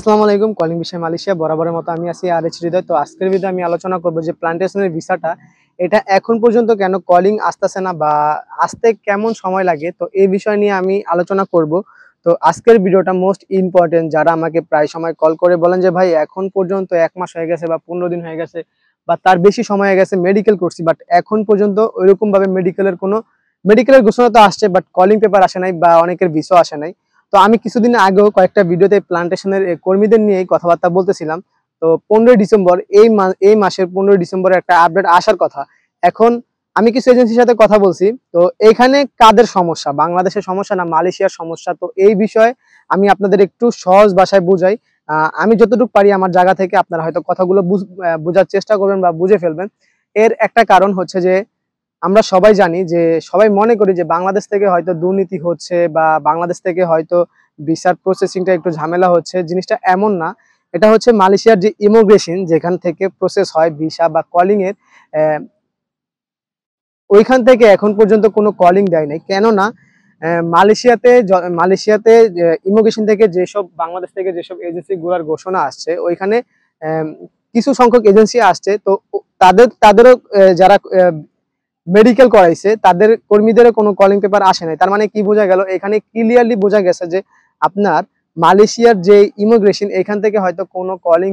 আসসালামু আলাইকুম। কলিং বিষয় মালয়েশিয়া বরাবরের মতো আমি আছি আর.এইচ হৃদয়। তো আজকের ভিডিও আমি আলোচনা করব যে প্লান্টেশনের ভিসাটা এটা এখন পর্যন্ত কেন কলিং আসতেছে না বা আসতে কেমন সময় লাগে, তো এই বিষয় নিয়ে আমি আলোচনা করব। তো আজকের ভিডিওটা মোস্ট ইম্পর্টেন্ট। যারা আমাকে প্রায় সময় কল করে বলেন যে ভাই এখন পর্যন্ত 1 মাস হয়ে গেছে বা 15 দিন হয়ে গেছে বা তার বেশি সময় হয়ে গেছে মেডিকেল করছি, বাট এখন পর্যন্ত ওইরকম ভাবে মেডিকেলের ঘোষণা তো আসছে, বাট কলিং পেপার আসে নাই বা অনেকের ভিসা আসে নাই। তো আমি কিছুদিন আগেও কয়েকটা ভিডিওতে প্লান্টেশনের কর্মীদের নিয়ে কথাবার্তা বলতেছিলাম। তো 15 ডিসেম্বর এই মাসের 15 ডিসেম্বরে একটা আপডেট আসার কথা। এখন আমি কিছু এজেন্সির সাথে কথা বলছি। তো এখানে কাদের সমস্যা, বাংলাদেশের সমস্যা না মালয়েশিয়ার সমস্যা, তো এই বিষয়ে আমি আপনাদের একটু সহজ ভাষায় বুঝাই। আমি যতটুকু পারি আমার জায়গা থেকে আপনারা হয়তো কথাগুলো বোঝার চেষ্টা করবেন বা বুঝে ফেলবেন। এর একটা কারণ হচ্ছে যে আমরা সবাই জানি যে সবাই মনে করি যে বাংলাদেশ থেকে হয়তো দুর্নীতি হচ্ছে বা বাংলাদেশ থেকে হয়তো ভিসার প্রসেসিংটা একটু ঝামেলা হচ্ছে। জিনিসটা এমন না। এটা হচ্ছে মালয়েশিয়ার যে ইমিগ্রেশন যেখান থেকে প্রসেস হয় ভিসা বা কলিং এর, ওইখান থেকে এখন পর্যন্ত কোনো কলিং দেয় নাই। কেননা মালয়েশিয়াতে ইমিগ্রেশন থেকে যেসব বাংলাদেশ থেকে যেসব এজেন্সি গুলার ঘোষণা আসছে ওইখানে কিছু সংখ্যক এজেন্সি আসছে। তো তাদেরও যারা মেডিকেল করাইছে তাদের কর্মীদেরও কোনো কলিং পেপার আসে নাই। তার মানে কি বোঝা গেল, এখানে ক্লিয়ারলি বোঝা গেছে যে আপনার মালয়েশিয়ার যে ইমিগ্রেশন এখান থেকে হয়তো কোনো কলিং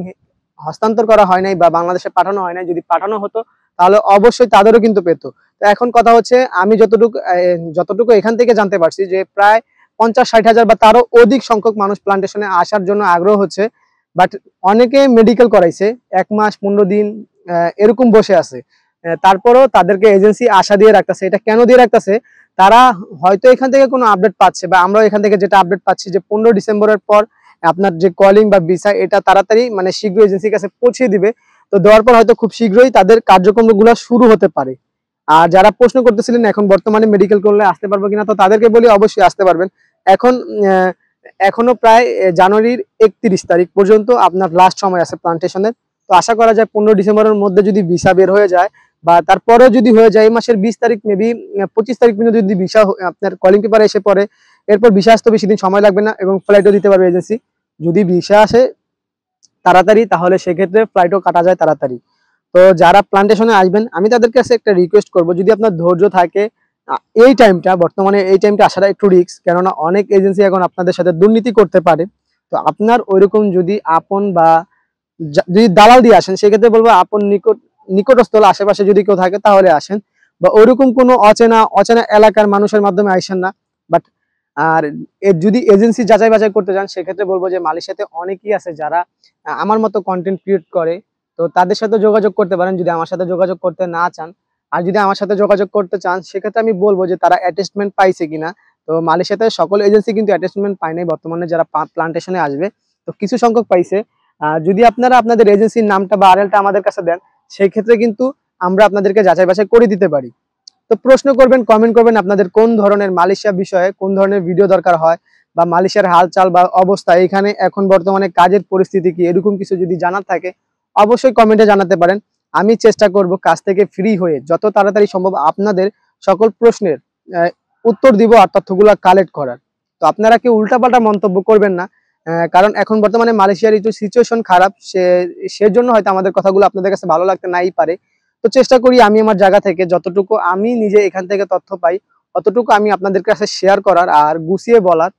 হস্তান্তর করা হয় নাই বা বাংলাদেশে পাঠানো হয় নাই। যদি পাঠানো হতো তাহলে অবশ্যই তাদেরও কিন্তু পেতো। তো এখন কথা হচ্ছে আমি যতটুকু এখান থেকে জানতে পারছি যে প্রায় 50-60 হাজার বা তারও অধিক সংখ্যক মানুষ প্লান্টেশনে আসার জন্য আগ্রহ হচ্ছে। বাট অনেকে মেডিকেল করাইছে 1 মাস 15 দিন এরকম বসে আছে। তারপরও তাদেরকে এজেন্সি আশা দিয়ে রাখতেছে। এটা কেন দিয়ে রাখতেছে? তারা হয়তো এখান থেকে কোনো আপডেট পাচ্ছে বা আমরা এখান থেকে যেটা আপডেট পাচ্ছি যে 15 ডিসেম্বরের পর আপনার যে কলিং বা ভিসা এটা তাড়াতাড়ি মানে শীঘ্র এজেন্সির কাছে পৌঁছে দিবে। তো দেওয়ার পর হয়তো খুব শীঘ্রই তাদের কার্যক্রমগুলো শুরু হতে পারে। আর যারা প্রশ্ন করতেছিলেন এখন বর্তমানে মেডিকেল করলে আসতে পারবো কিনা, তো তাদেরকে বলি অবশ্যই আসতে পারবেন। এখন এখনো প্রায় জানুয়ারির 31 তারিখ পর্যন্ত আপনার লাস্ট সময় আছে প্লান্টেশনের। তো আশা করা যায় 15 ডিসেম্বরের মধ্যে যদি ভিসা বের হয়ে যায় বা তারপরেও যদি হয়ে যায় এই মাসের 20 তারিখ মেবি 25 তারিখ পর্যন্ত যদি ভিসা আপনার কলিং পেপার এসে পড়ে, এরপর ভিসা আসতে বেশি দিন সময় লাগবে না এবং ফ্লাইটও দিতে পারবে এজেন্সি। যদি ভিসা আসে তাড়াতাড়ি তাহলে সেক্ষেত্রে ফ্লাইটও কাটা যায় তাড়াতাড়ি। তো যারা প্লান্টেশনে আসবেন আমি তাদের কাছে একটা রিকোয়েস্ট করব, যদি আপনার ধৈর্য থাকে বর্তমানে এই টাইমটা আসাটা একটু রিস্ক, কেননা অনেক এজেন্সি এখন আপনাদের সাথে দুর্নীতি করতে পারে। তো আপনার ওইরকম যদি আপন বা যদি দালাল দিয়ে আসেন সেক্ষেত্রে বলবো আপন নিকটস্থ আশেপাশে যদি কেউ থাকে তাহলে আসেন, বা ওইরকম কোনো অচেনা এলাকার মানুষের মাধ্যমে আসেন না। বাট আর যদি এজেন্সি যাচাই বাছাই করতে যান সেক্ষেত্রে বলবো যে মালয়েশিয়াতে অনেকেই আছে যারা আমার মতো কন্টেন্ট ক্রিয়েট করে। তো তাদের সাথে যোগাযোগ করতে পারেন যদি আমার সাথে যোগাযোগ করতে না চান। আর যদি আমার সাথে যোগাযোগ করতে চান সেক্ষেত্রে আমি বলবো যে তারা অ্যাটাচমেন্ট পাইছে কিনা। তো মালয়েশিয়াতে সকল এজেন্সি কিন্তু অ্যাটাচমেন্ট পায় নাই বর্তমানে যারা প্লান্টেশনে আসবে, তো কিছু সংখ্যক পাইছে। যদি আপনারা আপনাদের এজেন্সির নামটা বা আরএলটা আমাদের কাছে দেন সেই ক্ষেত্রে কিন্তু আমরা আপনাদেরকে যাচাই বাছাই করে দিতে পারি। তো প্রশ্ন করবেন, কমেন্ট করবেন আপনাদের কোন ধরনের মালয়েশিয়া বিষয়ে কোন ধরনের ভিডিও দরকার হয় বা মালয়েশিয়ার হালচাল বা অবস্থা এখানে এখন বর্তমানে কাজের পরিস্থিতি কি, এরকম কিছু যদি জানার থাকে অবশ্যই কমেন্টে জানাতে পারেন। আমি চেষ্টা করব কাজ থেকে ফ্রি হয়ে যত তাড়াতাড়ি সম্ভব আপনাদের সকল প্রশ্নের উত্তর দিব আর তথ্যগুলো কালেক্ট করার। তো আপনারা কেউ উল্টাপাল্টা মন্তব্য করবেন না, কারণ এখন বর্তমানে মালয়েশিয়ার একটু সিচুয়েশন খারাপ, সেজন্য হয়তো আমাদের কথাগুলো আপনাদের কাছে ভালো লাগতে নাই পারে। তো চেষ্টা করি আমি আমার জায়গা থেকে যতটুকু আমি নিজে এখান থেকে তথ্য পাই অতটুকু আমি আপনাদের কাছে শেয়ার করার আর গুছিয়ে বলার।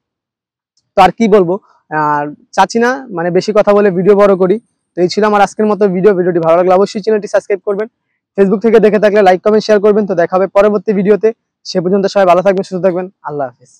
তো আর কি বলবো, আর চাচ্ছি না মানে বেশি কথা বলে ভিডিও বড় করি। তো এই ছিল আমার আজকের মতো ভিডিওটি ভালো লাগলে অবশ্যই চ্যানেলটি সাবস্ক্রাইব করবেন। ফেসবুক থেকে দেখে থাকলে লাইক কমেন্ট শেয়ার করবেন। তো দেখা হবে পরবর্তী ভিডিওতে। সে পর্যন্ত সবাই ভালো থাকবেন, সুস্থ থাকবেন। আল্লাহ হাফেজ।